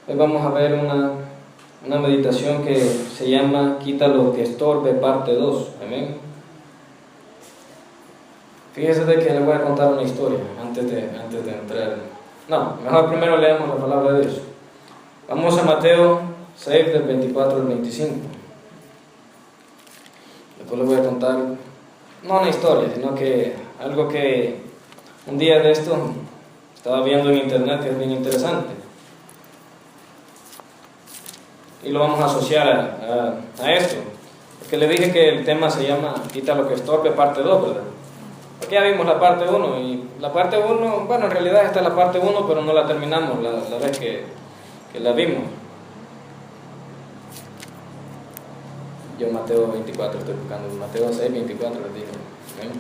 Hoy vamos a ver una meditación que se llama Quita lo que estorbe, parte 2. Amén. Fíjese de que le voy a contar una historia antes de entrar. No, mejor primero leemos la palabra de Dios. Vamos a Mateo 6, del 24 al 25. Después le voy a contar, no una historia, sino que algo que un día de esto estaba viendo en internet que es bien interesante. Y lo vamos a asociar a esto. Porque le dije que el tema se llama Quita lo que estorbe, parte 2, ¿verdad? Porque ya vimos la parte 1. Y la parte 1, bueno, en realidad esta es la parte 1, pero no la terminamos la vez que la vimos. Yo Mateo 24 estoy buscando. Mateo 6, 24 les dije. ¿Ven?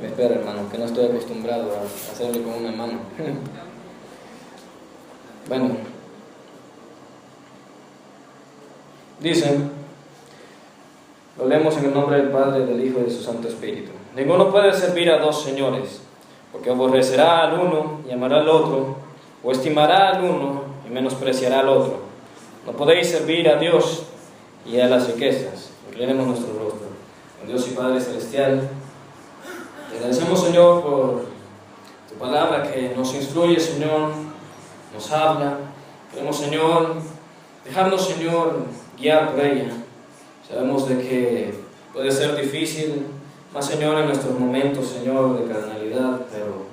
Me espera, hermano, que no estoy acostumbrado a hacerlo con una mano. Bueno, dicen, lo leemos en el nombre del Padre, del Hijo y de su Santo Espíritu. Ninguno puede servir a dos señores, porque aborrecerá al uno y amará al otro, o estimará al uno y menospreciará al otro. No podéis servir a Dios y a las riquezas. Inclinemos nuestro rostro. Dios y Padre Celestial, te agradecemos, Señor, por tu palabra que nos instruye, Señor, nos habla. Queremos, Señor, dejarnos, Señor, guiar por ella. Sabemos de que puede ser difícil, más, Señor, en nuestros momentos, Señor, de carnalidad, pero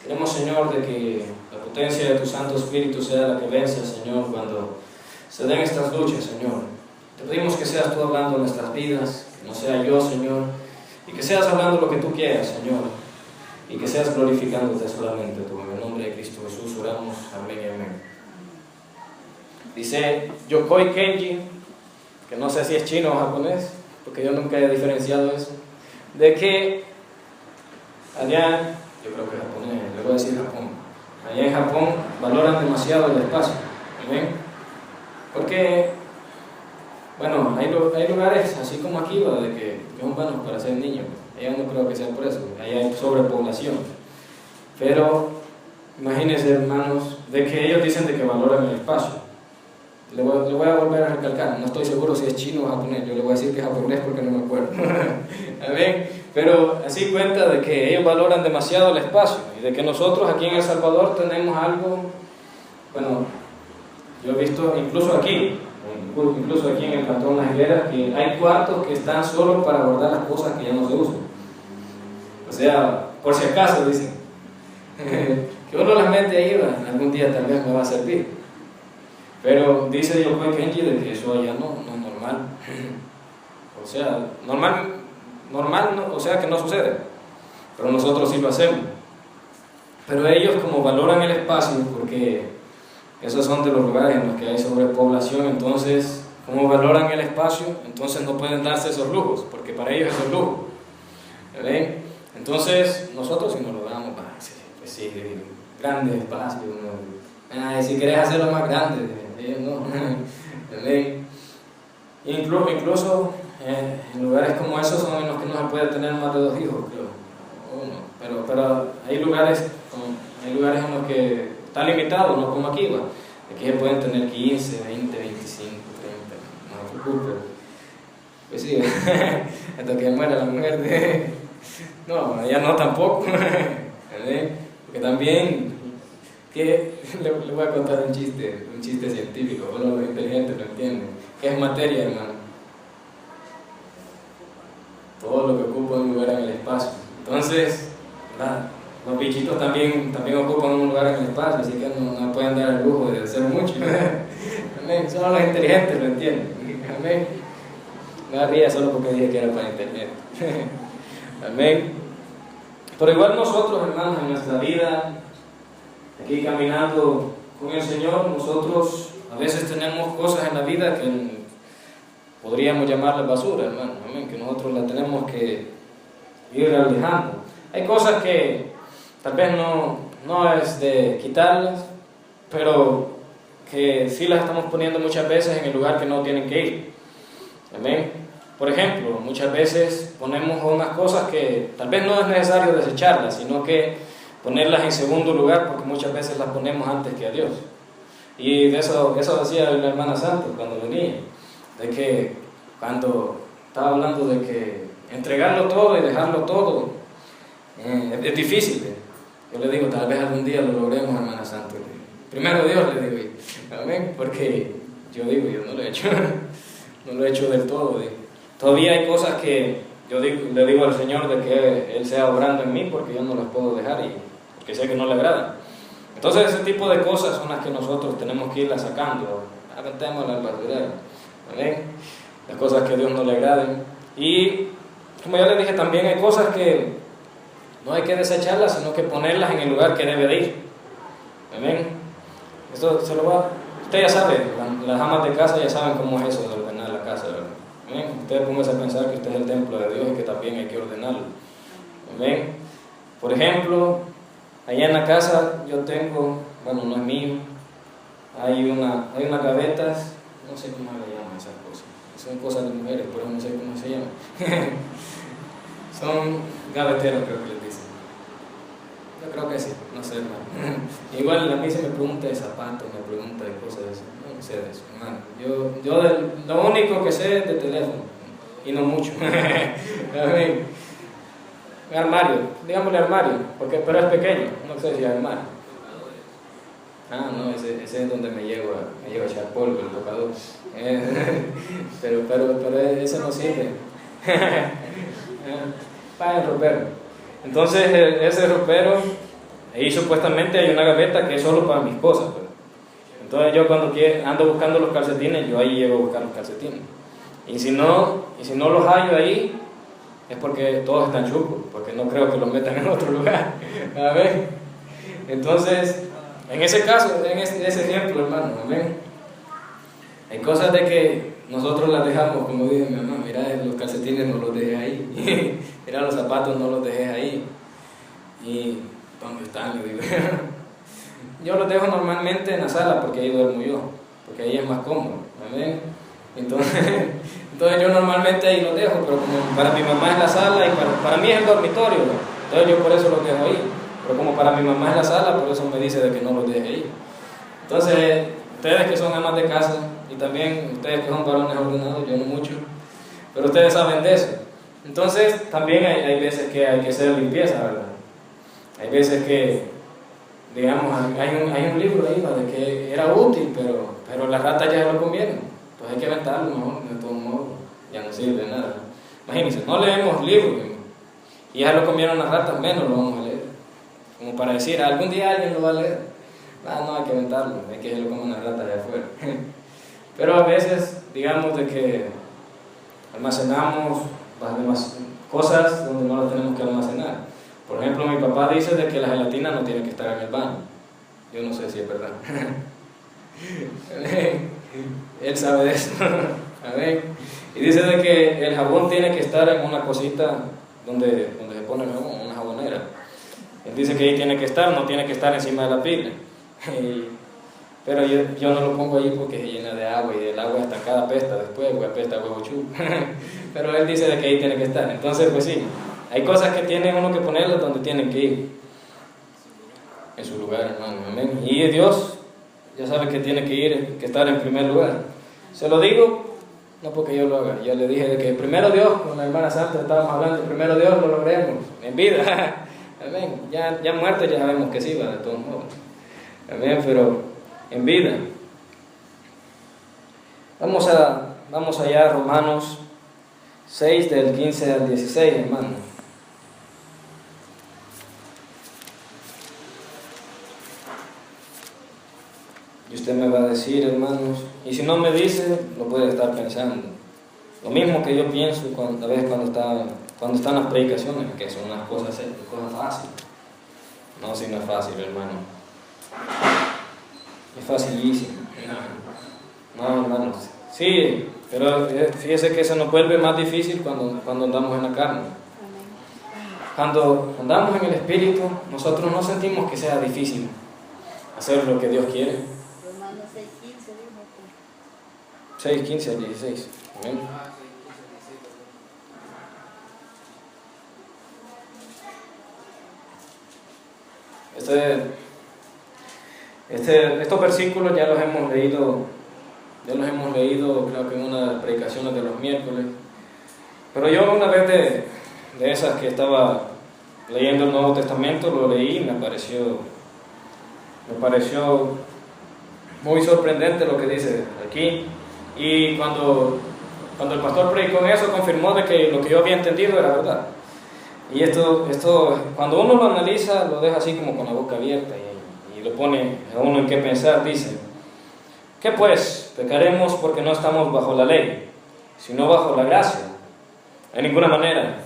queremos, Señor, de que la potencia de tu Santo Espíritu sea la que vence, Señor, cuando se den estas luchas, Señor. Te pedimos que seas tú hablando en nuestras vidas, que no sea yo, Señor, y que seas hablando lo que tú quieras, Señor, y que seas glorificándote solamente tú. En el nombre de Cristo Jesús oramos. Amén y amén. Dice Yokoi Kenji, que no sé si es chino o japonés, porque yo nunca he diferenciado eso, de que allá, yo creo que japonés, le voy a decir Japón, allá en Japón valoran demasiado el espacio. ¿Amén? Porque, bueno, hay lugares así como aquí, ¿verdad? De que son buenos para ser niños. Allá no creo que sea por eso, allá hay sobrepoblación. Pero imagínense, hermanos, de que ellos dicen de que valoran el espacio. Le voy a volver a recalcar, no estoy seguro si es chino o japonés, yo le voy a decir que es japonés porque no me acuerdo. Amén. Pero así cuenta de que ellos valoran demasiado el espacio y de que nosotros aquí en El Salvador tenemos algo, bueno, yo he visto incluso aquí en el Cantón Las Higueras, que hay cuartos que están solo para guardar las cosas que ya no se usan. O sea, por si acaso, dicen, que uno las mete ahí, algún día tal vez me va a servir. Pero dice Yokoi Kenji de que eso allá no es normal. O sea, normal no, o sea que no sucede. Pero nosotros sí lo hacemos. Pero ellos, como valoran el espacio, porque esos son de los lugares en los que hay sobrepoblación, entonces, como valoran el espacio, entonces no pueden darse esos lujos, porque para ellos es un lujo. ¿Ven? Entonces, nosotros si nos lo damos, pues sí, grandes espacios. Si querés hacerlo más grande, ellos no. ¿Ven? Incluso en lugares como esos son en los que no se puede tener más de 2 hijos, creo. Pero hay lugares en los que está limitado, no como aquí, aquí se pueden tener 15, 20, 25, 30, no me preocupe. Pues sí, hasta que muera la mujer. No, ella no tampoco. Porque también, que le voy a contar un chiste científico, solo los inteligentes lo entienden. ¿Qué es materia, hermano? Todo lo que ocupa un lugar en el espacio. Entonces, ¿verdad? Los bichitos también ocupan un lugar en el espacio, así que no pueden dar el lujo de hacer mucho. Amén. Solo los inteligentes lo entienden. Amén. Me ría solo porque dije que era para internet. Amén. Pero igual nosotros, hermanos, en nuestra vida, aquí caminando con el Señor, nosotros a veces tenemos cosas en la vida que podríamos llamarlas basura, hermano. Amén. Que nosotros las tenemos que ir alejando. Hay cosas que tal vez no es de quitarlas, pero que sí las estamos poniendo muchas veces en el lugar que no tienen que ir. Amén. Por ejemplo, muchas veces ponemos unas cosas que tal vez no es necesario desecharlas, sino que ponerlas en segundo lugar, porque muchas veces las ponemos antes que a Dios. Y de eso decía la hermana Santos cuando venía, de que cuando estaba hablando de que entregarlo todo y dejarlo todo es difícil. Yo le digo, tal vez algún día lo logremos, hermana Santos. Primero Dios, le digo, amén, porque yo digo, yo no lo he hecho, no lo he hecho del todo. Todavía hay cosas que le digo al Señor de que Él sea obrando en mí, porque yo no las puedo dejar y porque sé que no le agradan. Entonces ese tipo de cosas son las que nosotros tenemos que irlas sacando, aventémoslas al basurero, amén, las cosas que a Dios no le agraden. Y como ya les dije, también hay cosas que no hay que desecharlas, sino que ponerlas en el lugar que debe de ir, amén. Esto se lo va, usted ya sabe, las amas de casa ya saben cómo es eso de ordenar la casa, ¿verdad? Amén. Usted póngase a pensar que usted es el templo de Dios y que también hay que ordenarlo, amén. Por ejemplo, allá en la casa yo tengo, bueno, no es mío, hay unas gavetas, no sé cómo le llaman esas cosas, son cosas de mujeres, pero no sé cómo se llaman. Son gaveteros, creo que les dicen. Yo creo que sí, no sé, hermano. Igual a mí se me pregunta de zapatos, me pregunta de cosas de eso, no sé de eso, hermano. Yo lo único que sé es de teléfono, y no mucho. Armario, digámosle armario, pero es pequeño, no sé si es armario. Ah, no, ese es donde me llevo a echar polvo, el tocador. Pero ese no sirve. Para el ropero. Entonces, ese ropero, ahí supuestamente hay una gaveta que es solo para mis cosas. Entonces, yo cuando ando buscando los calcetines, yo ahí llego a buscar los calcetines. Y si no los hallo ahí, es porque todos están chucos, porque no creo que los metan en otro lugar. A ver. Entonces, en ese caso, en ese ejemplo, hermano, amén. Hay cosas de que nosotros las dejamos, como dice mi mamá, mira, los calcetines no los dejé ahí, mira, los zapatos no los dejé ahí. ¿Y dónde están? Le digo. Yo los dejo normalmente en la sala porque ahí duermo yo, porque ahí es más cómodo, amén. Entonces yo normalmente ahí los dejo, pero como para mi mamá es la sala y para mí es el dormitorio, ¿no? Entonces yo por eso los dejo ahí, pero como para mi mamá es la sala, por eso me dice de que no los deje ahí. Entonces, ustedes que son amas de casa, y también ustedes que son varones ordenados, yo no mucho, pero ustedes saben de eso. Entonces, también hay veces que hay que hacer limpieza, ¿verdad? Hay veces que, digamos, hay un libro ahí, ¿verdad?, de que era útil, pero las ratas ya lo comieron. Entonces hay que aventarlo mejor, de todos modos, ya no sirve de nada. Imagínense, no leemos libros y ya lo comieron las ratas, menos lo vamos a leer. Como para decir, algún día alguien lo va a leer. No, hay que aventarlo, hay que lo coman las ratas allá afuera. Pero a veces, digamos, de que almacenamos cosas donde no las tenemos que almacenar. Por ejemplo, mi papá dice de que la gelatina no tiene que estar en el baño. Yo no sé si es verdad. Él sabe de eso. Y dice de que el jabón tiene que estar en una cosita donde se pone el jabón, una jabonera. Él dice que ahí tiene que estar, no tiene que estar encima de la pila. Pero yo no lo pongo allí porque se llena de agua y el agua estancada apesta después, apesta a huevo chulo. Pero él dice de que ahí tiene que estar. Entonces, pues sí, hay cosas que tiene uno que ponerlas donde tienen que ir. En su lugar, hermano. Amén. Y Dios ya sabe que tiene que estar en primer lugar. Se lo digo, no porque yo lo haga. Ya le dije de que primero Dios, con la hermana Santa estábamos hablando, primero Dios lo logremos en vida. Amén. Ya muertos ya sabemos que sí, va, de todos modos. Amén, pero en vida. Vamos allá a Romanos 6, del 15 al 16, hermano. Y usted me va a decir, hermanos, y si no me dice, lo puede estar pensando. Lo mismo que yo pienso a veces cuando están las predicaciones, que son unas cosas fáciles. No, si no es fácil, hermano. Es facilísimo. No, hermanos. Sí, pero fíjese que se nos vuelve más difícil cuando andamos en la carne. Cuando andamos en el Espíritu, nosotros no sentimos que sea difícil hacer lo que Dios quiere. Romanos 6:15, 6:15 al 16. Amén. estos versículos ya los hemos leído creo que en una de las predicaciones de los miércoles. Pero yo una vez de esas que estaba leyendo el Nuevo Testamento, lo leí y me pareció muy sorprendente lo que dice aquí. Y cuando el pastor predicó en eso, confirmó de que lo que yo había entendido era verdad. Y esto cuando uno lo analiza, lo deja así como con la boca abierta y lo pone a uno en qué pensar. Dice: ¿qué pues? ¿Pecaremos porque no estamos bajo la ley, sino bajo la gracia? De ninguna manera.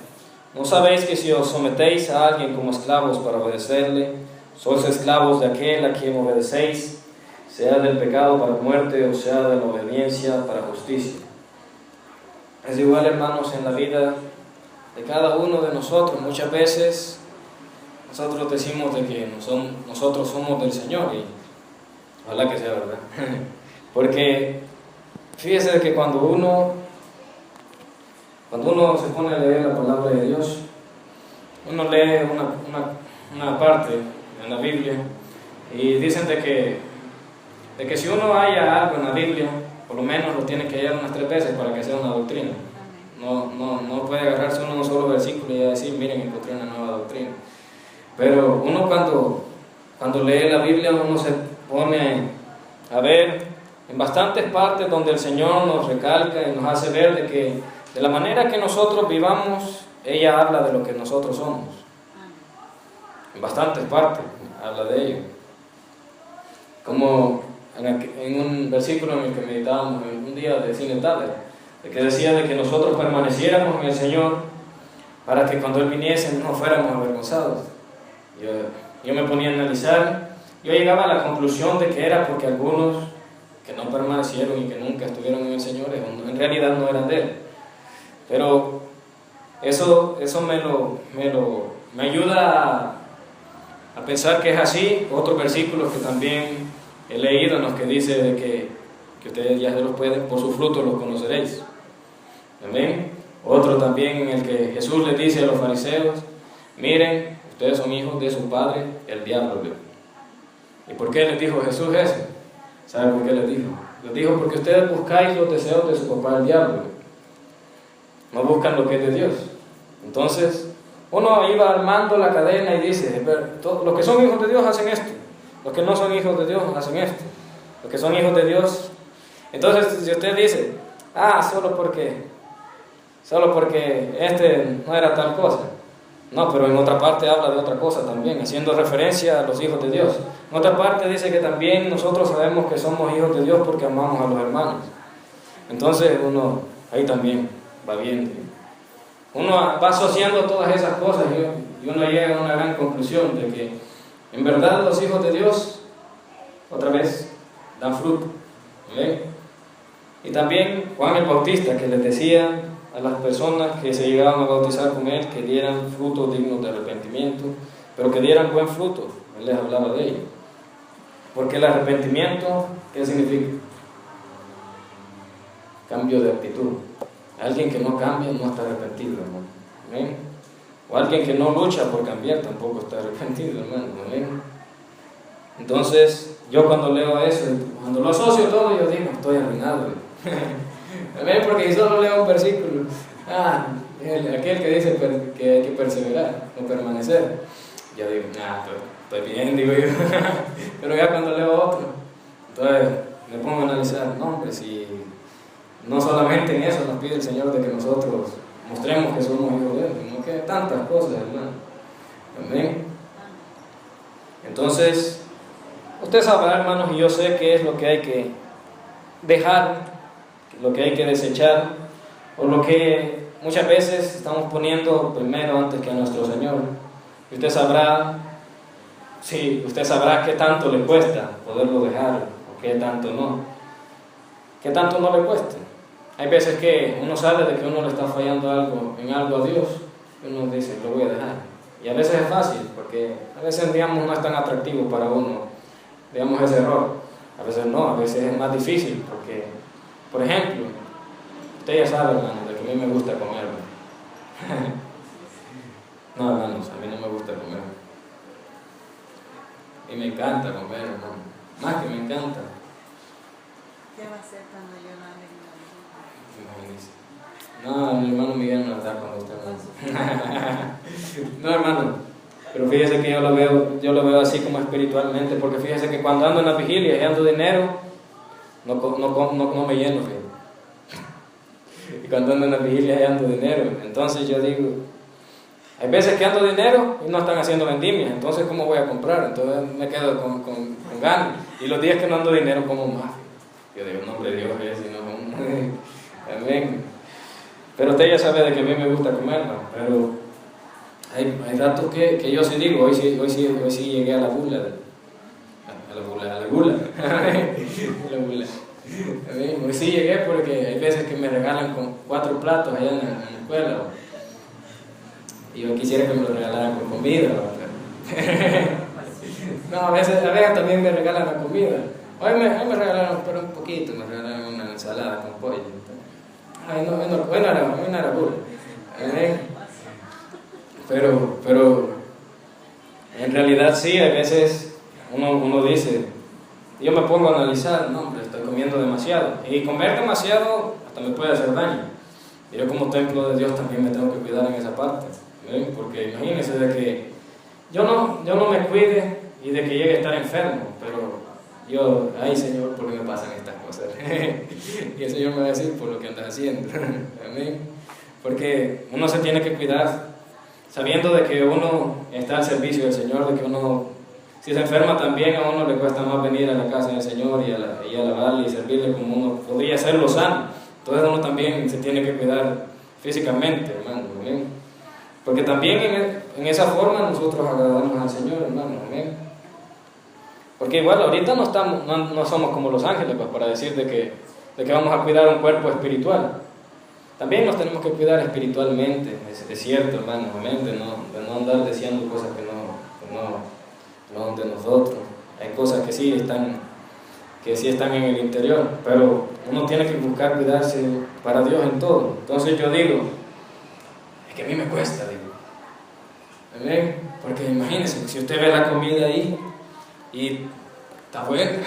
¿No sabéis que si os sometéis a alguien como esclavos para obedecerle, sois esclavos de aquel a quien obedecéis, sea del pecado para muerte o sea de la obediencia para justicia? Es igual, hermanos, en la vida de cada uno de nosotros. Muchas veces nosotros decimos de que nosotros somos del Señor, y ojalá que sea verdad. Porque fíjese que cuando uno se pone a leer la palabra de Dios, uno lee una parte en la Biblia y dicen de que si uno halla algo en la Biblia, por lo menos lo tiene que hallar unas 3 veces para que sea una doctrina. No puede agarrarse uno un solo versículo y decir: miren, encontré una nueva doctrina. Pero uno cuando lee la Biblia, uno se pone a ver en bastantes partes donde el Señor nos recalca y nos hace ver de que de la manera que nosotros vivamos, ella habla de lo que nosotros somos. En bastantes partes habla de ello. Como en un versículo en el que meditábamos en un día de cine tarde, de que decía de que nosotros permaneciéramos en el Señor para que cuando Él viniese no fuéramos avergonzados. Yo me ponía a analizar, yo llegaba a la conclusión de que era porque algunos que no permanecieron y que nunca estuvieron en el Señor en realidad no eran de Él. Pero eso me ayuda a pensar que es así. Otros versículos que también he leído en los que dice de que ustedes ya se los pueden, por sus frutos los conoceréis. Amén. Otro también en el que Jesús les dice a los fariseos: miren, ustedes son hijos de su padre, el diablo. ¿Y por qué les dijo Jesús eso? ¿Saben por qué les dijo? Les dijo: porque ustedes buscáis los deseos de su papá, el diablo. No buscan lo que es de Dios. Entonces, uno iba armando la cadena y dice: los que son hijos de Dios hacen esto, los que no son hijos de Dios hacen esto, los que son hijos de Dios. Entonces, si usted dice: solo porque este no era tal cosa. No, pero en otra parte habla de otra cosa también, haciendo referencia a los hijos de Dios. En otra parte dice que también nosotros sabemos que somos hijos de Dios porque amamos a los hermanos. Entonces uno ahí también va viendo. Uno va asociando todas esas cosas y uno llega a una gran conclusión de que en verdad los hijos de Dios, otra vez, dan fruto. ¿Ven? Y también Juan el Bautista, que les decía a las personas que se llegaban a bautizar con él que dieran frutos dignos de arrepentimiento, pero que dieran buen fruto. Él les hablaba de ello. Porque el arrepentimiento, ¿qué significa? Cambio de actitud. Alguien que no cambia no está arrepentido, hermano. ¿Amén? O alguien que no lucha por cambiar tampoco está arrepentido, hermano. ¿Amén? Entonces, yo cuando leo eso, cuando lo asocio todo, yo digo: estoy arruinado. ¿Amén? Porque si solo leo un versículo, aquel que dice que hay que perseverar o permanecer, yo digo: estoy bien, digo yo. Pero ya cuando leo otro, entonces me pongo a analizar: no, hombre, si no solamente en eso nos pide el Señor de que nosotros mostremos que somos hijos de Él, sino que tantas cosas, hermano. Amén. Entonces, usted sabrá, hermanos, y yo sé qué es lo que hay que dejar, lo que hay que desechar, o lo que muchas veces estamos poniendo primero antes que a nuestro Señor. Y usted sabrá qué tanto le cuesta poderlo dejar, o qué tanto no. ¿Qué tanto no le cuesta? Hay veces que uno sabe de que uno le está fallando en algo a Dios, y uno dice: lo voy a dejar. Y a veces es fácil, porque a veces, digamos, no es tan atractivo para uno, digamos, ese error. A veces no, a veces es más difícil, porque, por ejemplo, usted ya sabe, hermano, de que a mí me gusta comer. No, hermanos, a mí no me gusta comer. Y me encanta comer, hermano. Más que me encanta. ¿Qué va a hacer cuando yo no hable en No, mi hermano Miguel no está cuando usted no. No, hermano. Pero fíjese que yo lo veo así como espiritualmente, porque fíjese que cuando ando en la vigilia y ando dinero, no me lleno, fíjate. Y cuando ando en la vigilia y ando dinero, entonces yo digo, hay veces que ando dinero y no están haciendo vendimias, entonces ¿cómo voy a comprar? Entonces me quedo con ganas. Y los días que no ando dinero como más. Yo digo, nombre de Dios es, y no. Amén. Pero usted ya sabe de que a mí me gusta comer, ¿no? Pero hay ratos que yo sí digo, hoy sí llegué a la gula. A la gula. Amén. Hoy sí llegué porque hay veces que me regalan con 4 platos allá en la escuela. Y yo quisiera que me lo regalaran con comida. No, a veces también me regalan la comida. Hoy me regalaron, pero un poquito, me regalaron una ensalada con pollo. Ay, no era gula. Pero en realidad sí, a veces uno dice, yo me pongo a analizar, no, hombre, estoy comiendo demasiado. Y comer demasiado hasta me puede hacer daño. Y yo como templo de Dios también me tengo que cuidar en esa parte. ¿Ven? Porque imagínense de que yo no me cuide y de que llegue a estar enfermo, pero yo, ay Señor, ¿por qué me pasan estas cosas? Y el Señor me va a decir por lo que andas haciendo. Amén. Porque uno se tiene que cuidar sabiendo de que uno está al servicio del Señor, de que uno, si se enferma también a uno le cuesta más venir a la casa del Señor y alabarle y servirle como uno podría hacerlo sano. Entonces uno también se tiene que cuidar físicamente, hermano. Amén. Porque también en esa forma nosotros agradamos al Señor, hermano. Amén. Porque igual ahorita no somos como los ángeles, pues, para decir de que vamos a cuidar un cuerpo espiritual. También nos tenemos que cuidar espiritualmente, es cierto, hermano, amén, de no andar deseando cosas que no son de nosotros. Hay cosas que sí están en el interior, pero uno tiene que buscar cuidarse para Dios en todo. Entonces yo digo, es que a mí me cuesta, digo. Amén. Porque imagínense, si usted ve la comida ahí y está buena,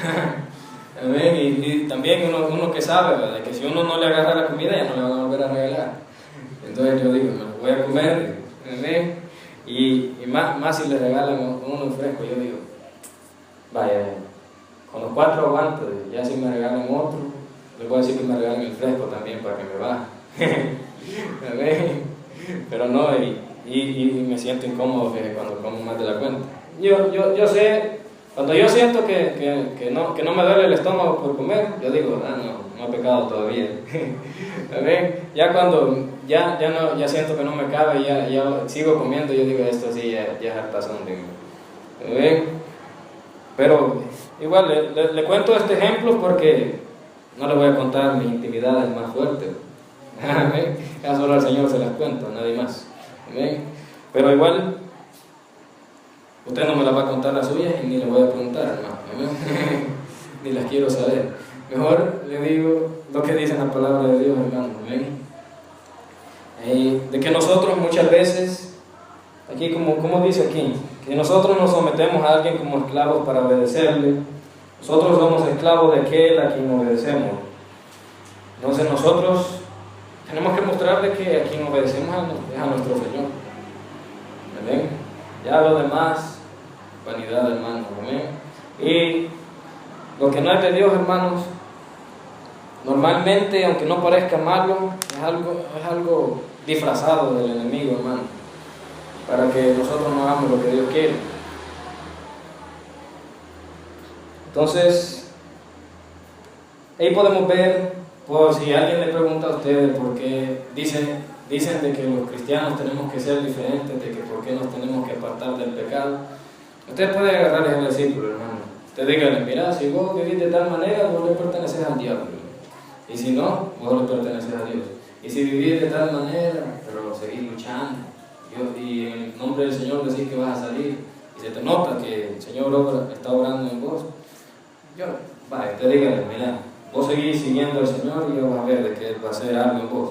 amén. Y también uno que sabe, ¿verdad? Que si uno no le agarra la comida ya no le van a volver a regalar. Entonces yo digo, me lo voy a comer, amén. Y más si le regalan uno fresco, yo digo, vaya, con los 4 aguanto, ya si me regalan otro, les voy a decir que me regalen el fresco también para que me baje. Amén. Pero no, y me siento incómodo cuando como más de la cuenta. Yo sé, cuando yo siento que no me duele el estómago por comer, yo digo, no he pecado todavía. Amén. Ya cuando ya siento que no me cabe, ya sigo comiendo, yo digo, esto sí ya es hartazón. Amén. Pero igual le cuento este ejemplo porque no le voy a contar mis intimidades más fuertes. Amén. Ya solo al Señor se las cuento, a nadie más. Amén. Pero igual, usted no me las va a contar las suyas y ni le voy a preguntar, hermano. Amén. Ni las quiero saber. Mejor le digo lo que dice la palabra de Dios, hermano. Amén. De que nosotros muchas veces, aquí como dice aquí, que nosotros nos sometemos a alguien como esclavos para obedecerle. Nosotros somos esclavos de aquel a quien obedecemos. Entonces nosotros tenemos que mostrar de que a quien obedecemos es a nuestro Señor. Amén. Ya lo demás, vanidad, hermano. Amén. Y lo que no es de Dios, hermanos, normalmente, aunque no parezca malo, es algo disfrazado del enemigo, hermano, para que nosotros no hagamos lo que Dios quiere. Entonces, ahí podemos ver, por si alguien le pregunta a ustedes por qué dicen de que los cristianos tenemos que ser diferentes, de que por qué nos tenemos que apartar del pecado. Usted puede agarrar ese versículo, hermano. Usted dígale, mira, si vos vivís de tal manera, vos le perteneces al diablo. Y si no, vos le perteneces a Dios. Y si vivís de tal manera, pero seguís luchando, y en el nombre del Señor decís que vas a salir, y se te nota que el Señor está obrando en vos, usted dígale, mira, vos seguís siguiendo al Señor y vas a ver de que Él va a hacer algo en vos.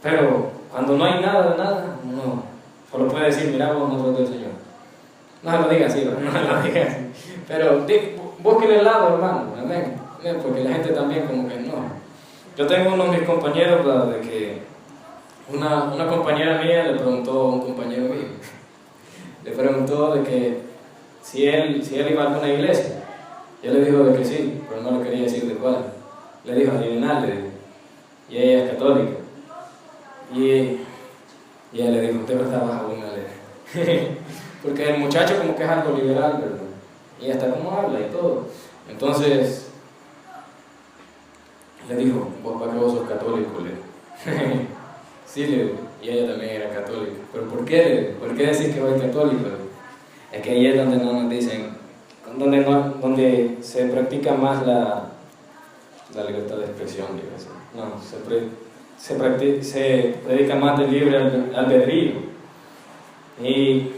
Pero cuando no hay nada de nada, uno solo puede decir, mira, vos no sos del Señor. No se lo diga así, no se lo diga así. Pero búsquele el lado, hermano, amén. Porque la gente también como que no. Yo tengo uno de mis compañeros, ¿verdad? De que una compañera mía le preguntó a un compañero mío, le preguntó de que si él iba a alguna iglesia. Y él le dijo de que sí, pero no le quería decir de cuál. Le dijo adivinar, le dijo. Y ella es católica. Y él le dijo, usted verdad baja una, le dijo. Porque el muchacho como que es algo liberal, ¿verdad? Y hasta cómo habla y todo. Entonces, le dijo, vos para que vos sos católico, le dijo. Sí, le dijo. Y ella también era católica. ¿Pero por qué, le dijo? ¿Por qué decir que soy católico? Es que ahí es donde no nos dicen, donde se practica más la libertad de expresión, digo así. No, se predica más del libre albedrío. Y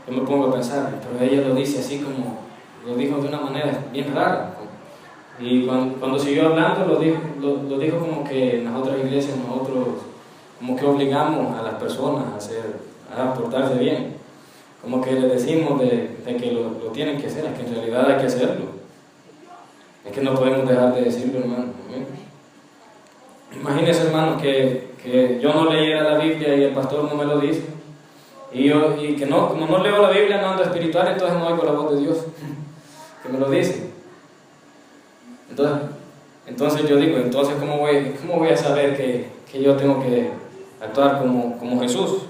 yo me pongo a pensar, pero ella lo dice así como, lo dijo de una manera bien rara. Y cuando siguió hablando, lo dijo como que en las otras iglesias nosotros como que obligamos a las personas a portarse bien. Como que le decimos de que lo tienen que hacer, es que en realidad hay que hacerlo. Es que no podemos dejar de decirlo, hermano. Imagínense, hermano, que yo no leyera la Biblia y el pastor no me lo dice. Y que no, como no leo la Biblia, no ando espiritual, entonces no oigo la voz de Dios, que me lo dice. Entonces yo digo, entonces ¿cómo voy a saber que yo tengo que actuar como Jesús?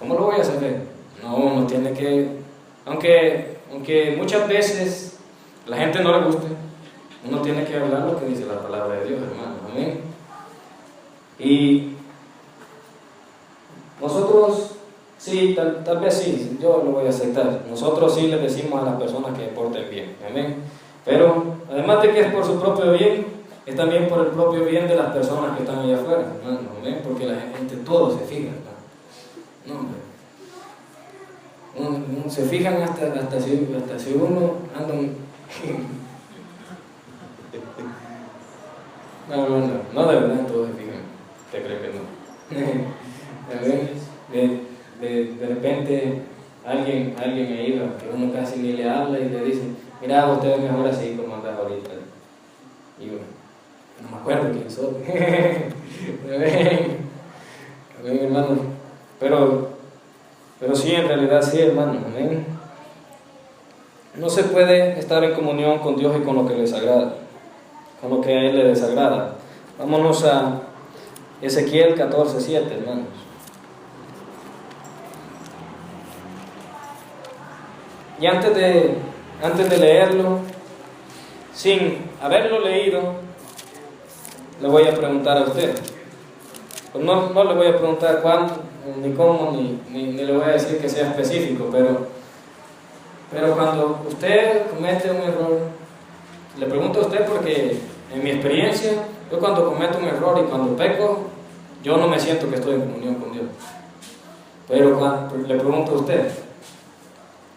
¿Cómo lo voy a saber? No, uno tiene que, aunque muchas veces la gente no le guste, uno tiene que hablar lo que dice la palabra de Dios, hermano. Amén. Y nosotros, sí, tal vez sí, yo lo voy a aceptar. Nosotros sí le decimos a las personas que porten bien. Amén. Pero además de que es por su propio bien, es también por el propio bien de las personas que están allá afuera, hermano. Amén. Porque la gente, todo se fija, hermano. No, hombre. Se fijan hasta si uno anda no, de verdad todos se fijan. ¿Te crees que no? De repente alguien me iba, que uno casi ni le habla y le dice, mira, usted es mejor así como andas ahorita. Y yo, no me acuerdo quién soy. Amén, hermano. Pero sí, en realidad sí, hermano. Amén. No se puede estar en comunión con Dios y con lo que les agrada, con lo que a Él le desagrada. Vámonos a Ezequiel 14:7, hermanos. Y antes de leerlo, sin haberlo leído, le voy a preguntar a usted. Pues no le voy a preguntar cuándo, ni cómo, ni le voy a decir que sea específico, pero cuando usted comete un error, le pregunto a usted porque en mi experiencia, yo cuando cometo un error y cuando peco, yo no me siento que estoy en comunión con Dios. Pero le pregunto a usted,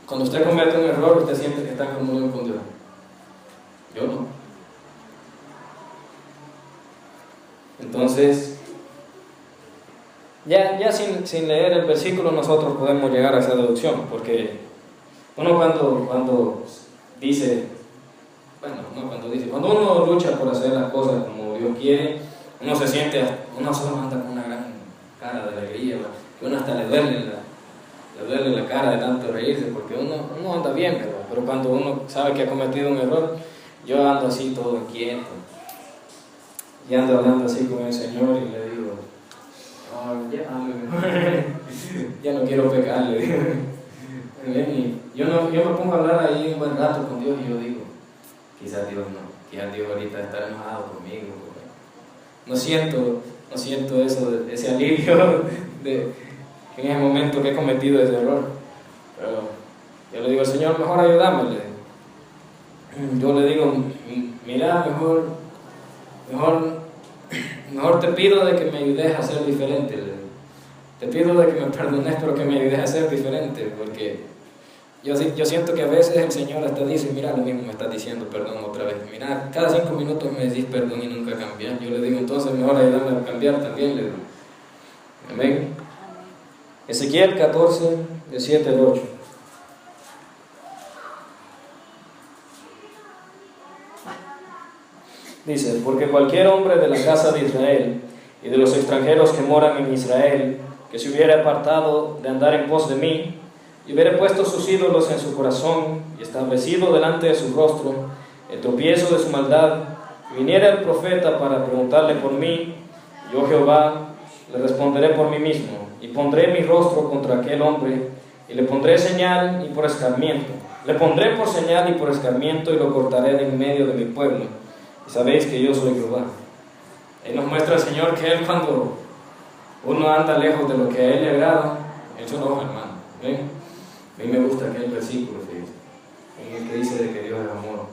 cuando usted comete un error, ¿usted siente que está en comunión con Dios? Yo no. Entonces, ya sin leer el versículo nosotros podemos llegar a esa deducción, porque uno cuando uno lucha por hacer las cosas como Dios quiere, uno solo anda con una gran cara de alegría, ¿verdad? Que uno hasta le duele la cara de tanto reírse, porque uno anda bien, ¿verdad? Pero cuando uno sabe que ha cometido un error, yo ando así todo inquieto, y ando hablando así con el Señor y le digo, ya no quiero pecar, le digo. Y yo me pongo a hablar ahí un buen rato con Dios y yo digo, quizás Dios ahorita está enojado conmigo. No siento ese alivio en ese momento que he cometido ese error. Pero yo le digo al Señor, mejor ayúdame. Yo le digo, mira, mejor te pido de que me ayudes a ser diferente. Te pido de que me perdones, pero que me ayudes a ser diferente, porque yo siento que a veces el Señor hasta dice, mira, lo mismo me estás diciendo perdón otra vez. Mira, cada 5 minutos me decís perdón y nunca cambias. Yo le digo, entonces mejor ayúdame a cambiar también, le digo. Amén. Ezequiel 14, de 7 al 8. Dice: porque cualquier hombre de la casa de Israel y de los extranjeros que moran en Israel, que se hubiera apartado de andar en pos de mí, y hubiera puesto sus ídolos en su corazón, y establecido delante de su rostro el tropiezo de su maldad, y viniera el profeta para preguntarle por mí, yo Jehová le responderé por mí mismo, y pondré mi rostro contra aquel hombre, y le pondré señal y por escarmiento. Le pondré por señal y por escarmiento, y lo cortaré de en medio de mi pueblo. Y sabéis que yo soy Jehová. Él nos muestra el Señor que Él, cuando uno anda lejos de lo que a Él le agrada, Él se enoja, hermano. ¿Ven? A mí me gusta aquel versículo, fíjense, en el que dice de que Dios es amor.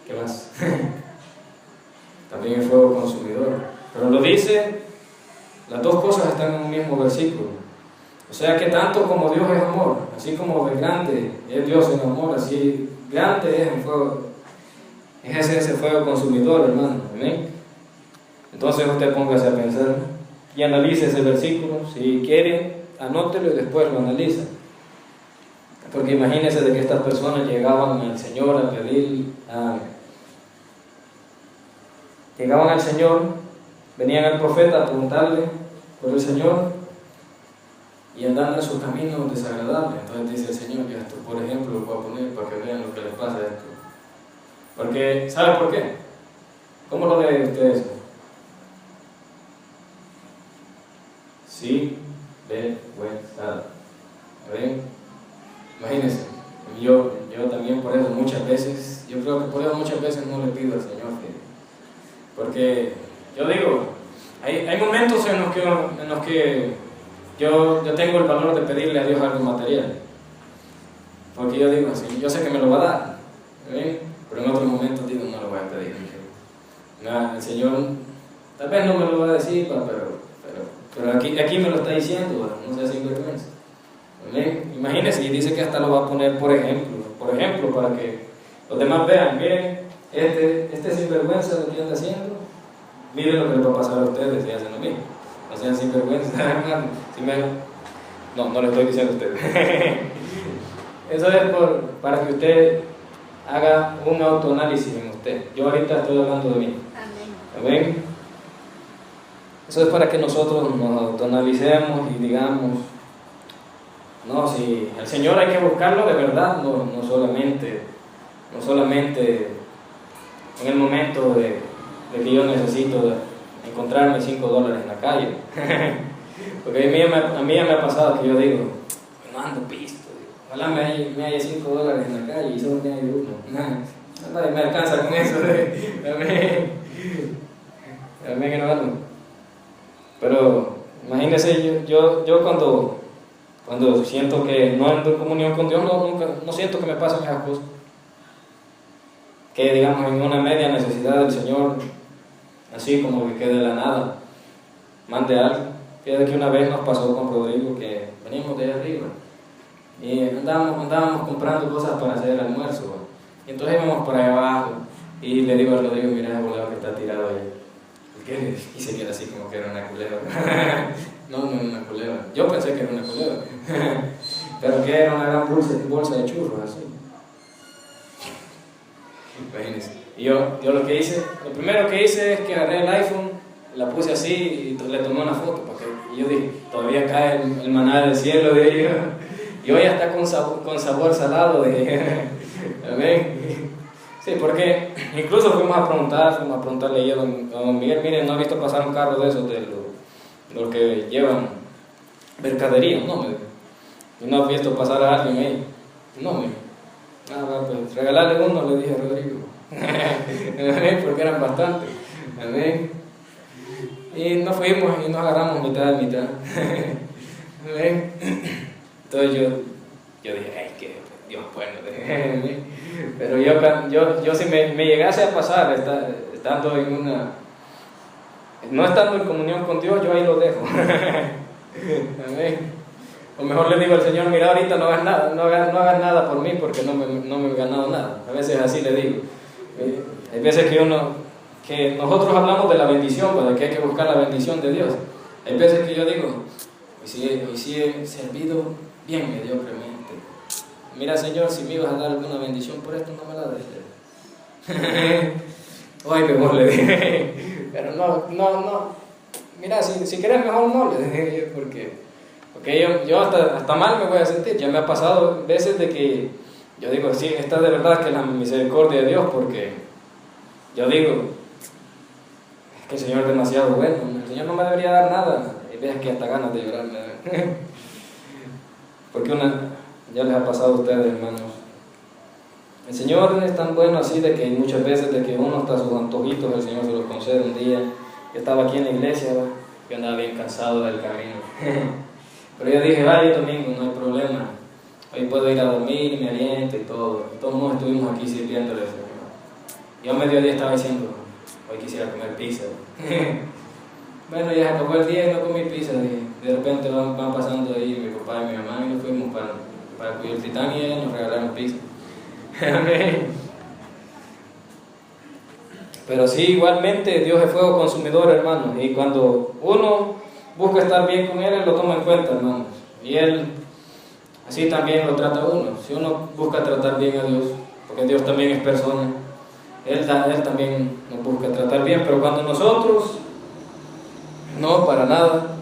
¿Qué más? También el fuego consumidor. Pero lo dice, las dos cosas están en un mismo versículo. O sea que tanto como Dios es amor, así como de grande es Dios en amor, así grande es el fuego. Es ese fuego consumidor, hermano. ¿Amén? Entonces usted póngase a pensar y analice ese versículo. Si quiere, anótelo y después lo analiza. Porque imagínese de que estas personas llegaban al Señor a pedir, llegaban al Señor, venían al profeta a preguntarle por el Señor y andaban en sus caminos desagradables. Entonces dice el Señor, que esto, por ejemplo, lo voy a poner para que vean lo que les pasa a esto. Porque, ¿sabe por qué? ¿Cómo lo ve usted eso? Sí, vergüenza. ¿Ven? Imagínense, yo también por eso muchas veces, yo creo que por eso muchas veces no le pido al Señor porque yo digo, hay momentos en los que yo tengo el valor de pedirle a Dios algo material, porque yo digo así, yo sé que me lo va a dar, ¿ven? Pero en otros momentos digo, no lo voy a pedir. El Señor tal vez no me lo va a decir, pero aquí me lo está diciendo, no sea sinvergüenza. Imagínense, y dice que hasta lo va a poner por ejemplo, para que los demás vean, miren, este sinvergüenza lo que anda haciendo, miren lo que les va a pasar a ustedes si hacen lo mismo. No sean sinvergüenza, hermano. No le estoy diciendo a ustedes. Eso es para que usted haga un autoanálisis en usted. Yo ahorita estoy hablando de mí. Amén. Eso es para que nosotros nos autoanalicemos y digamos, no, si el Señor hay que buscarlo de verdad, no solamente en el momento de que yo necesito encontrarme $5 en la calle. Porque a mí me ha pasado que yo digo, no ando pisto, ojalá me haya $5 en la calle y solo me haya uno. Me alcanza con eso. Amén que no ando. Pero imagínense, yo cuando siento que no ando en comunión con Dios, no siento que me pasen esas cosas. Que digamos en una media necesidad del Señor, así como que quede de la nada, mande algo. Fíjate que una vez nos pasó con Rodrigo que venimos de arriba y andábamos comprando cosas para hacer el almuerzo. Y entonces íbamos por ahí abajo y le digo a Rodrigo, mira el volado que está tirado ahí. Y se queda así como que era una culebra. No era una culebra. Yo pensé que era una culebra. Pero que era una gran bolsa de churros así. Imagínense. Y yo lo primero que hice es que agarré el iPhone, la puse así y le tomé una foto. Y yo dije, todavía cae el maná del cielo, de ellos. Y hoy está con sabor salado. Amén. Sí, porque incluso fuimos a preguntarle a don Miguel, miren, ¿no ha visto pasar un carro de esos, de los que llevan mercadería? No, me dijo. ¿Y no has visto pasar a alguien ahí? No, me dijo. Pues regalarle uno, le dije a Rodrigo. Porque eran bastantes. Amén. Y nos fuimos y nos agarramos mitad de mitad. Amén. Entonces yo dije, ay, que Dios bueno. Pero yo si me llegase a pasar estando no estando en comunión con Dios, yo ahí lo dejo. Amén. O mejor le digo al Señor, mira, ahorita no hagas nada, nada por mí porque no me he ganado nada. A veces así le digo. Hay veces que nosotros hablamos de la bendición, de que hay que buscar la bendición de Dios. Hay veces que yo digo, hoy sí he servido bien mediocremente. Mira, Señor, si me ibas a dar alguna bendición por esto, no me la des. Ay, mejor le dije. Pero no. Mira, si quieres mejor no le dije, porque yo hasta mal me voy a sentir. Ya me ha pasado veces de que yo digo, sí, esta de verdad que es la misericordia de Dios, porque yo digo, es que el Señor es demasiado bueno, el Señor no me debería dar nada. Y veas que hasta ganas de llorar me dan. Porque ya les ha pasado a ustedes, hermanos. El Señor es tan bueno así de que muchas veces de que uno hasta sus antojitos el Señor se los concede. Un día yo estaba aquí en la iglesia, yo andaba bien cansado del camino. Pero yo dije, vaya domingo, no hay problema. Hoy puedo ir a dormir y me aliento y todo. Y todos estuvimos aquí sirviéndole al Señor. Yo a mediodía estaba diciendo, hoy quisiera comer pizza. Bueno, ya se acabó el día y no comí pizza. De repente van pasando ahí mi papá y mi mamá y nos fuimos para Cuyo Titán y ellos nos regalaron pizza. Amén. Pero sí, igualmente Dios es fuego consumidor, hermanos. Y cuando uno busca estar bien con Él lo toma en cuenta, hermanos. Y Él así también lo trata a uno. Si uno busca tratar bien a Dios, porque Dios también es persona, Él también nos busca tratar bien. Pero cuando nosotros no, para nada,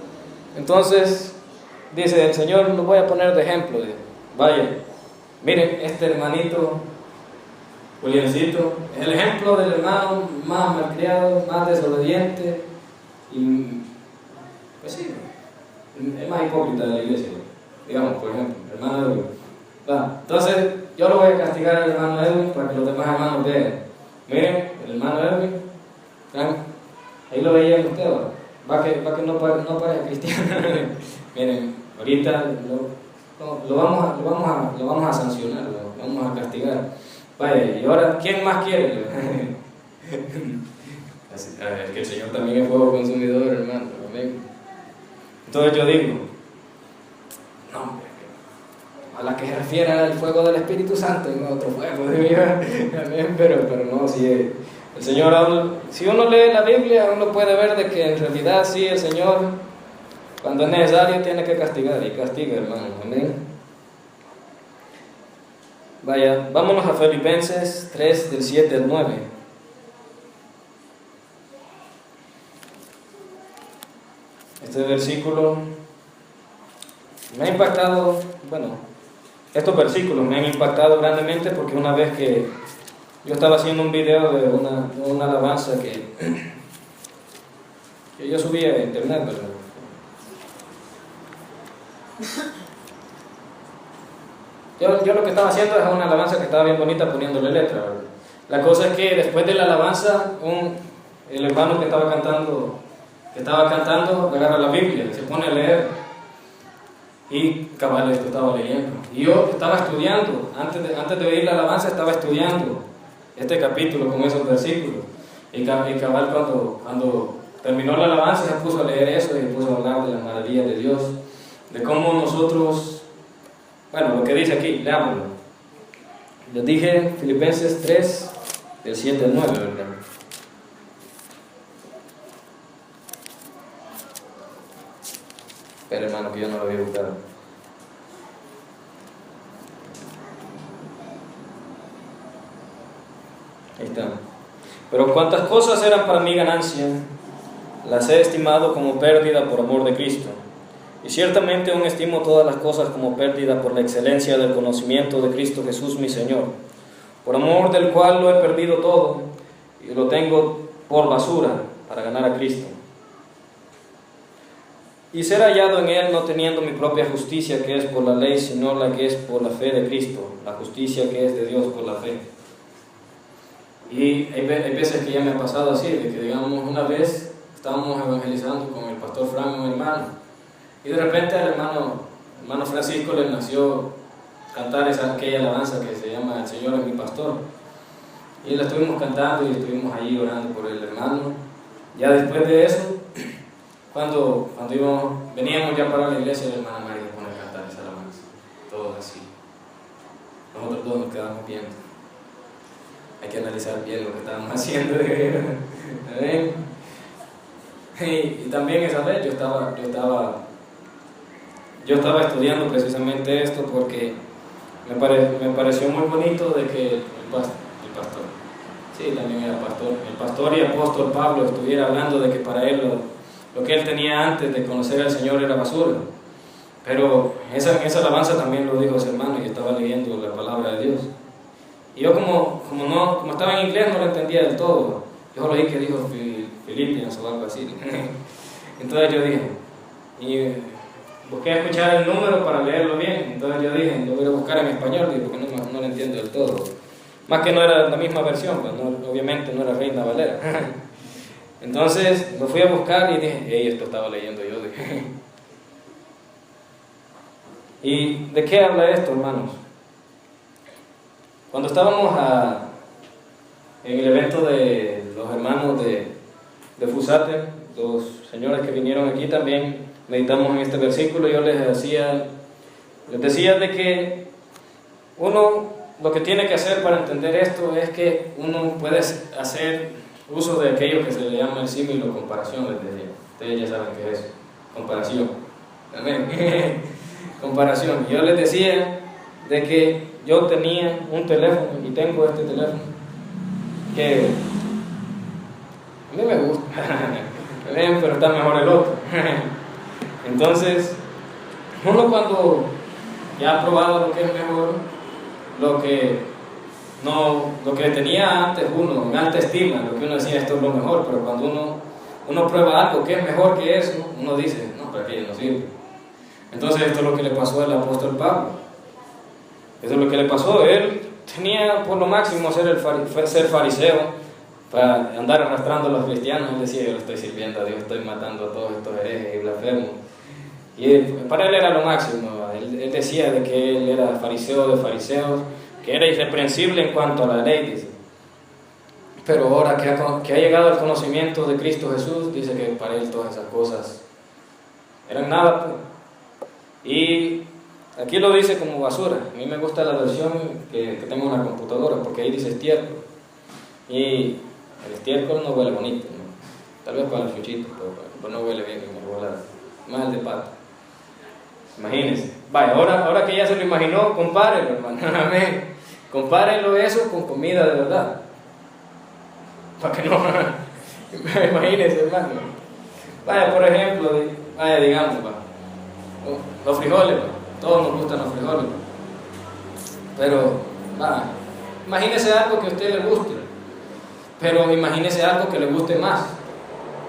entonces dice el Señor, lo voy a poner de ejemplo. Vaya, miren, este hermanito Juliancito es el ejemplo del hermano más malcriado, más desobediente y, pues sí, es más hipócrita de la iglesia, digamos, por ejemplo, el hermano Edwin. Entonces yo lo voy a castigar al hermano Edwin para que los demás hermanos vean. Miren, el hermano Edwin, ahí lo veían ustedes, va que no parezca cristiano. Miren, ahorita lo vamos a sancionar, lo vamos a castigar. Vaya, y ahora, ¿quién más quiere? Es que el Señor también es fuego consumidor, hermano. Amén. Entonces yo digo, no, a la que se refiera al fuego del Espíritu Santo, y no otro fuego de vida. Amén, pero no, si el Señor habla, si uno lee la Biblia, uno puede ver de que en realidad sí, el Señor, cuando es necesario, tiene que castigar, y castiga, hermano. Amén. Vaya, vámonos a Filipenses 3, del 7 al 9. Este versículo me ha impactado, estos versículos me han impactado grandemente porque una vez que yo estaba haciendo un video de una alabanza que yo subí a internet, ¿verdad? Yo lo que estaba haciendo es una alabanza que estaba bien bonita poniéndole letra, ¿verdad? La cosa es que después de la alabanza, el hermano que estaba cantando agarra la Biblia, se pone a leer. Y cabal, esto estaba leyendo. Y yo estaba estudiando, antes de oír la alabanza estaba estudiando este capítulo con esos versículos. Y cabal, cuando terminó la alabanza se puso a leer eso y se puso a hablar de las maravillas de Dios, de cómo nosotros, lo que dice aquí, leámoslo. Les dije Filipenses 3, del 7 al 9, ¿verdad? Pero hermano, que yo no lo había buscado. Ahí está. Pero cuantas cosas eran para mí ganancia, las he estimado como pérdida por amor de Cristo. Y ciertamente aún estimo todas las cosas como pérdida por la excelencia del conocimiento de Cristo Jesús mi Señor, por amor del cual lo he perdido todo y lo tengo por basura para ganar a Cristo. Y ser hallado en Él no teniendo mi propia justicia que es por la ley, sino la que es por la fe de Cristo, la justicia que es de Dios por la fe. Y hay veces que ya me ha pasado así, de que digamos una vez estábamos evangelizando con el pastor Frank, un hermano, y de repente al hermano Francisco le nació cantar aquella alabanza que se llama El Señor es mi pastor. Y la estuvimos cantando y estuvimos ahí orando por el hermano. Ya después de eso, cuando veníamos ya para la iglesia, la hermana María se pone a cantar esa alabanza. Todos así. Nosotros todos nos quedamos viendo. Hay que analizar bien lo que estábamos haciendo. ¿Amén? Y también esa vez yo estaba estudiando precisamente esto porque me pareció muy bonito de que el pastor, sí, también era pastor, el pastor y apóstol Pablo estuviera hablando de que para él lo que él tenía antes de conocer al Señor era basura. Pero esa alabanza también lo dijo ese hermano y estaba leyendo la palabra de Dios. Y yo como estaba en inglés no lo entendía del todo. Yo lo oí que dijo Philippians o algo así. Entonces yo dije, y busqué escuchar el número para leerlo bien. Entonces yo dije, lo voy a buscar en español porque no lo entiendo del todo. Más que no era la misma versión, pues obviamente no era Reina Valera. Entonces lo fui a buscar y dije, hey, esto estaba leyendo yo. Dije. ¿Y de qué habla esto, hermanos? Cuando estábamos en el evento de los hermanos de Fusate, los señores que vinieron aquí también, meditamos en este versículo. Yo les decía de que uno lo que tiene que hacer para entender esto es que uno puede hacer uso de aquello que se le llama el símil o comparación. Ustedes ya saben qué es comparación. Amén. Comparación. Yo les decía de que yo tenía un teléfono y tengo este teléfono que a mí me gusta, pero está mejor el otro. Entonces, uno cuando ya ha probado lo que es mejor, lo que tenía antes uno en alta estima, lo que uno decía esto es lo mejor, pero cuando uno prueba algo que es mejor que eso, uno dice, no, para aquello no sirve. Entonces esto es lo que le pasó al apóstol Pablo. Eso es lo que le pasó. Él tenía por lo máximo ser fariseo, para andar arrastrando a los cristianos. Él decía, yo le estoy sirviendo a Dios, estoy matando a todos estos herejes y blasfemos. Y para él era lo máximo. Él decía de que él era fariseo de fariseos, que era irreprensible en cuanto a la ley, dice. Pero ahora que ha llegado al conocimiento de Cristo Jesús, dice que para él todas esas cosas eran nada, pues. Y aquí lo dice como basura. A mí me gusta la versión que tengo en la computadora, porque ahí dice estiércol. Y el estiércol no huele bonito, ¿no? Tal vez para el chuchito, pero no huele bien, me huele mal de pato. Imagínense. Vaya, ahora que ya se lo imaginó, compárelo, hermano. Amén. Compárelo eso con comida de verdad. Para que no. Imagínense, hermano. Vaya, por ejemplo, digamos, los frijoles, todos nos gustan los frijoles. Pero, imagínese algo que a usted le guste. Pero imagínese algo que le guste más.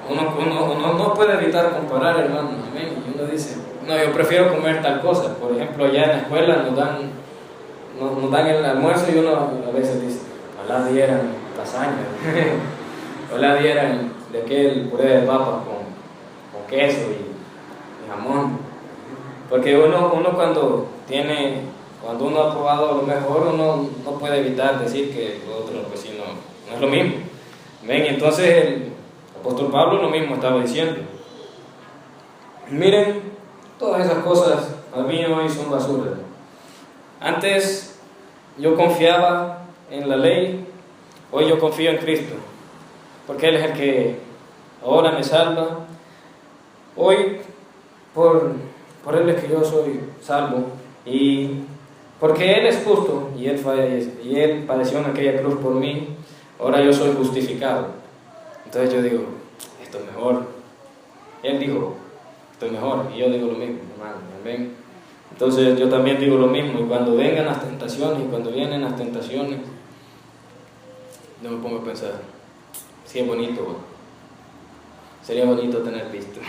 Uno no puede evitar comparar, hermano. Amén. Y uno dice, no, yo prefiero comer tal cosa. Por ejemplo, allá en la escuela nos dan el almuerzo y uno a veces dice, ojalá dieran lasaña, ojalá dieran de aquel puré de papas con queso y jamón. Porque uno cuando uno ha probado lo mejor, uno no puede evitar decir que lo otro, pues sí, no es lo mismo. Ven, entonces el apóstol Pablo lo mismo estaba diciendo. Miren, todas esas cosas a mí hoy son basura. Antes yo confiaba en la ley, hoy yo confío en Cristo, porque Él es el que ahora me salva. Hoy por Él es que yo soy salvo, y porque Él es justo y Él padeció en aquella cruz por mí, ahora yo soy justificado. Entonces yo digo, esto es mejor. Él dijo, esto es mejor, y yo digo lo mismo, hermano. Amén. Entonces yo también digo lo mismo, y cuando vengan las tentaciones, y cuando vienen las tentaciones, yo me pongo a pensar, sí es bonito, sería bonito tener pisto.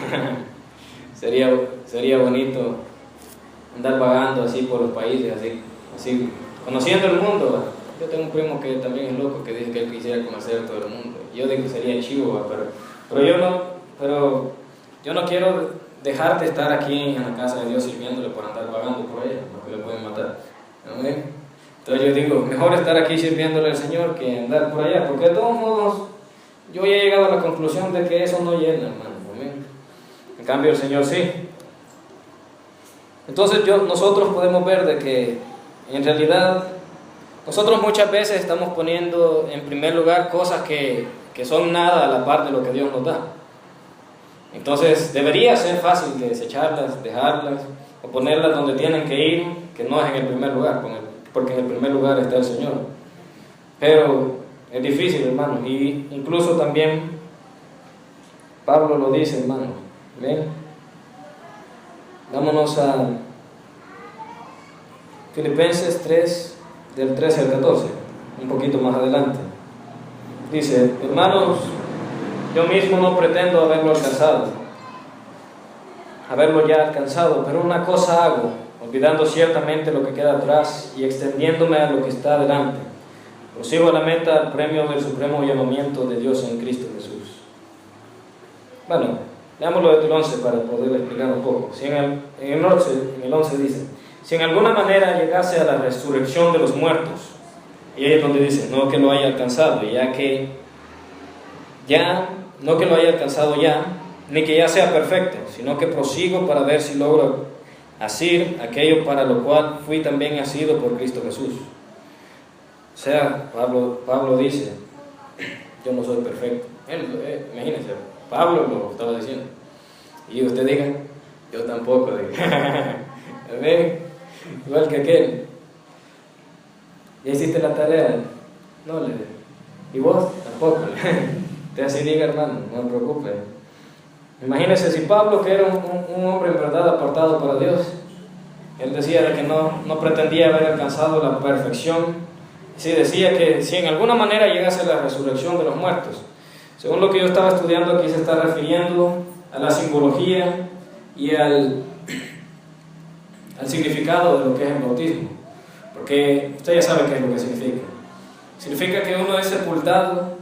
Sería bonito andar vagando así por los países, así conociendo el mundo. Yo tengo un primo que también es loco, que dice que él quisiera conocer todo el mundo. Yo digo que sería chivo, pero yo no quiero dejar de estar aquí en la casa de Dios sirviéndole por andar vagando por ella, porque le pueden matar. ¿Amén? Entonces yo digo, mejor estar aquí sirviéndole al Señor que andar por allá, porque de todos modos yo he llegado a la conclusión de que eso no llena, hermano. ¿Amén? En cambio el Señor sí. Entonces nosotros podemos ver de que en realidad nosotros muchas veces estamos poniendo en primer lugar cosas que son nada a la par de lo que Dios nos da. Entonces debería ser fácil de desecharlas, dejarlas o ponerlas donde tienen que ir, que no es en el primer lugar, porque en el primer lugar está el Señor. Pero es difícil, hermanos, y incluso también Pablo lo dice, hermanos. ¿Ven? Vámonos a Filipenses 3, del 13 al 14, un poquito más adelante. Dice: hermanos, yo mismo no pretendo haberlo ya alcanzado, pero una cosa hago, olvidando ciertamente lo que queda atrás y extendiéndome a lo que está delante. Prosigo a la meta, al premio del supremo llamamiento de Dios en Cristo Jesús. Bueno, leámoslo desde el 11 para poder explicar un poco. En el 11 dice: si en alguna manera llegase a la resurrección de los muertos, y ahí es donde dice, no que lo haya alcanzado, no que lo haya alcanzado ya, ni que ya sea perfecto, sino que prosigo para ver si logro asir aquello para lo cual fui también asido por Cristo Jesús. O sea, Pablo dice, yo no soy perfecto. Imagínense, Pablo lo estaba diciendo. Y usted diga, yo tampoco. ¿Ven? Igual que aquel. ¿Ya hiciste la tarea? No le. ¿Y vos? Tampoco. Usted así diga, hermano, no se preocupe. Imagínense si Pablo, que era un hombre en verdad apartado para Dios, él decía de que no pretendía haber alcanzado la perfección. Sí, decía que si en alguna manera llegase la resurrección de los muertos. Según lo que yo estaba estudiando, aquí se está refiriendo a la simbología y al significado de lo que es el bautismo. Porque usted ya sabe qué es lo que significa. Significa que uno es sepultado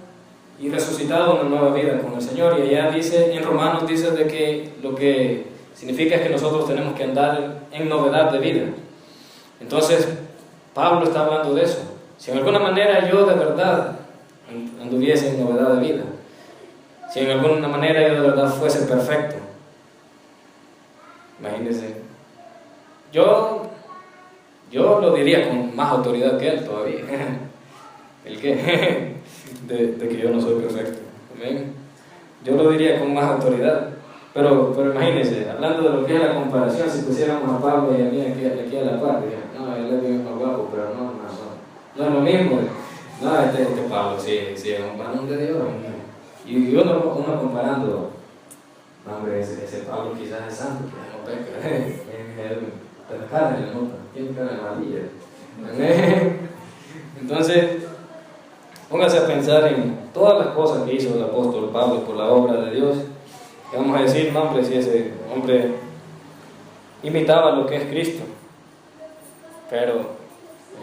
y resucitado en una nueva vida con el Señor. Y allá dice, en Romanos dice de que lo que significa es que nosotros tenemos que andar en novedad de vida. Entonces, Pablo está hablando de eso. Si en alguna manera yo de verdad anduviese en novedad de vida, si en alguna manera yo de verdad fuese perfecto, imagínense, yo lo diría con más autoridad que él todavía. ¿El qué? De que yo no soy perfecto. ¿Amén? Yo lo diría con más autoridad. Pero imagínense, hablando de lo que es la comparación, si pusiéramos a Pablo y a mí aquí a la par, dirían, no, él es más guapo, pero no es lo mismo. No, este Pablo sí es un varón de Dios. Y uno comparando, hombre, ese Pablo quizás es santo, que no peca. La cara le nota, tiene cara amarilla. Entonces, póngase a pensar en todas las cosas que hizo el apóstol Pablo por la obra de Dios. Y vamos a decir, no, hombre, si ese hombre imitaba lo que es Cristo. Pero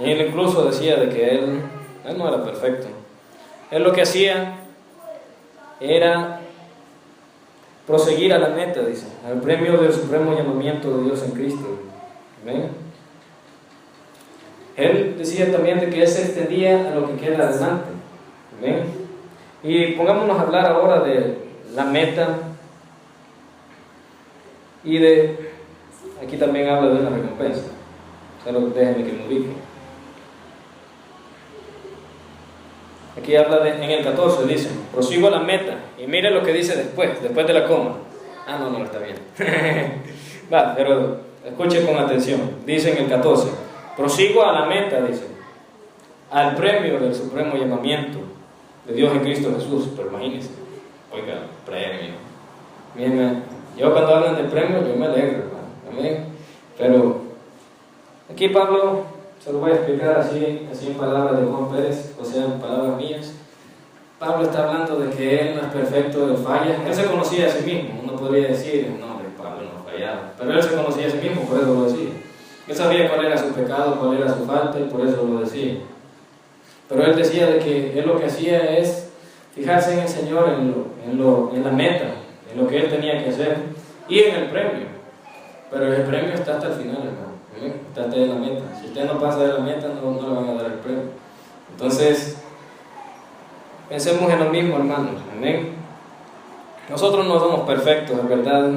él incluso decía de que él no era perfecto. Él lo que hacía era proseguir a la meta, dice, al premio del supremo llamamiento de Dios en Cristo. ¿Ven? Él decía también de que él se extendía a lo que queda adelante. ¿Ven? Y pongámonos a hablar ahora de la meta y aquí también habla de una recompensa. Solo déjenme que me ubique. Aquí habla en el 14, dice, prosigo a la meta. Y mire lo que dice después de la coma. No está bien. Va, pero escuche con atención. Dice en el 14, prosigo a la meta, dice, al premio del supremo llamamiento de Dios en Cristo Jesús. Pero imagínense, oiga, premio. Miren, yo cuando hablan de premio, yo me alegro, hermano. Amén. Pero aquí Pablo se lo voy a explicar así en palabras de Juan Pérez, o sea, en palabras mías. Pablo está hablando de que él no es perfecto, él falla. Él se conocía a sí mismo. Uno podría decir, no, Pablo no fallaba. Pero él se conocía a sí mismo, por eso lo decía. Él sabía cuál era su pecado, cuál era su falta, y por eso lo decía. Pero él decía de que él lo que hacía es fijarse en el Señor, en la meta, en lo que él tenía que hacer, y en el premio. Pero el premio está hasta el final, hermano. Está hasta la meta. Si usted no pasa de la meta, no le van a dar el premio. Entonces, pensemos en lo mismo, hermanos. Amén. Nosotros no somos perfectos, es verdad.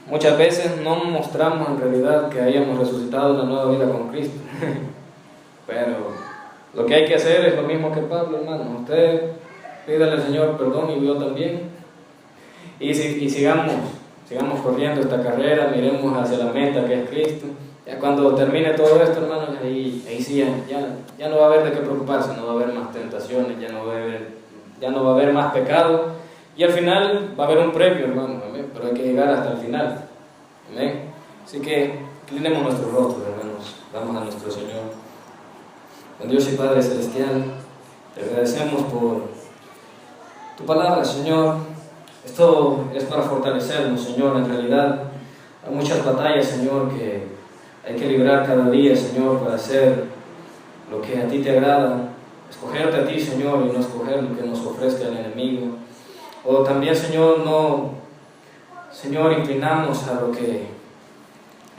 Muchas veces no mostramos en realidad que hayamos resucitado una nueva vida con Cristo. Pero lo que hay que hacer es lo mismo que Pablo, hermano. Usted pídale al Señor perdón y yo también. y sigamos corriendo esta carrera, miremos hacia la meta que es Cristo. Ya cuando termine todo esto, hermanos, ahí sí ya no va a haber de qué preocuparse, no va a haber más tentaciones, ya no va a haber más pecado, y al final va a haber un premio, hermanos, amén, pero hay que llegar hasta el final, amén. Así que inclinemos nuestros rostros, hermanos, vamos a nuestro Señor. Con Dios y Padre Celestial, te agradecemos por tu palabra, Señor. Esto es para fortalecernos, Señor. En realidad hay muchas batallas, Señor, que hay que librar cada día, Señor, para hacer lo que a ti te agrada, escogerte a ti, Señor, y no escoger lo que nos ofrezca el enemigo. O también, Señor, inclinamos a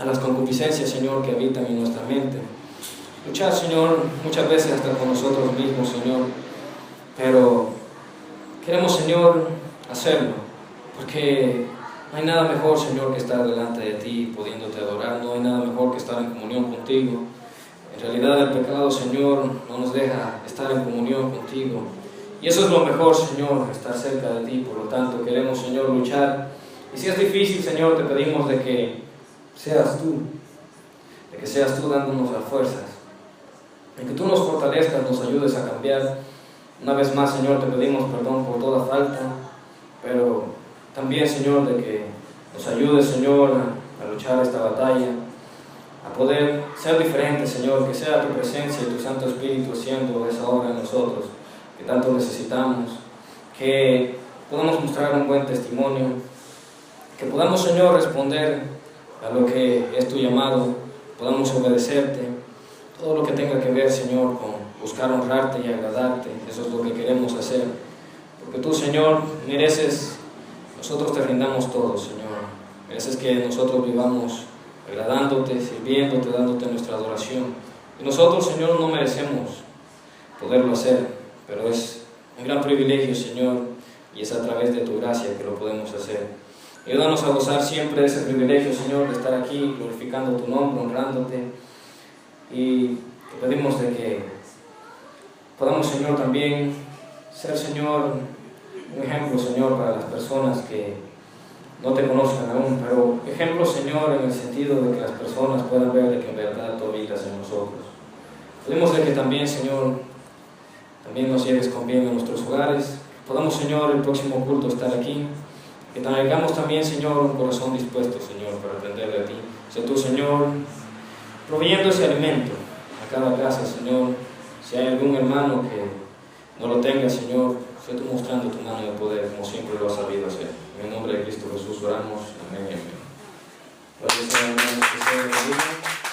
las concupiscencias, Señor, que habitan en nuestra mente. Luchar, Señor, muchas veces hasta con nosotros mismos, Señor, pero queremos, Señor, hacerlo, porque no hay nada mejor, Señor, que estar delante de ti, pudiéndote adorar. No hay nada mejor que estar en comunión contigo. En realidad el pecado, Señor, no nos deja estar en comunión contigo. Y eso es lo mejor, Señor, estar cerca de ti. Por lo tanto, queremos, Señor, luchar. Y si es difícil, Señor, te pedimos de que seas tú dándonos las fuerzas, de que tú nos fortalezcas, nos ayudes a cambiar. Una vez más, Señor, te pedimos perdón por toda falta, pero también, Señor, de que nos ayudes, Señor, a luchar esta batalla, a poder ser diferentes, Señor, que sea tu presencia y tu Santo Espíritu haciendo esa obra en nosotros, que tanto necesitamos, que podamos mostrar un buen testimonio, que podamos, Señor, responder a lo que es tu llamado, podamos obedecerte, todo lo que tenga que ver, Señor, con buscar honrarte y agradarte. Eso es lo que queremos hacer, porque tú, Señor, mereces, nosotros te rindamos todo, Señor, mereces que nosotros vivamos agradándote, sirviéndote, dándote nuestra adoración, y nosotros, Señor, no merecemos poderlo hacer, pero es un gran privilegio, Señor, y es a través de tu gracia que lo podemos hacer. Ayúdanos a gozar siempre de ese privilegio, Señor, de estar aquí glorificando tu nombre, honrándote, y te pedimos de que podamos, Señor, también ser, Señor, un ejemplo, Señor, para las personas que no te conozcan aún, pero ejemplo, Señor, en el sentido de que las personas puedan ver de que en verdad tú habitas en nosotros. Pedimos de que también, Señor, también nos lleves con bien a nuestros hogares, podamos, Señor, el próximo culto estar aquí, que tengamos también, Señor, un corazón dispuesto, Señor, para aprender de ti. Sé tú, Señor, proveyendo ese alimento a cada casa, Señor. Si hay algún hermano que no lo tenga, Señor, sé tú mostrando tu mano de poder, como siempre lo has sabido hacer. En el nombre de Cristo Jesús oramos. Amén. Gracias, hermanos, que se bendiga.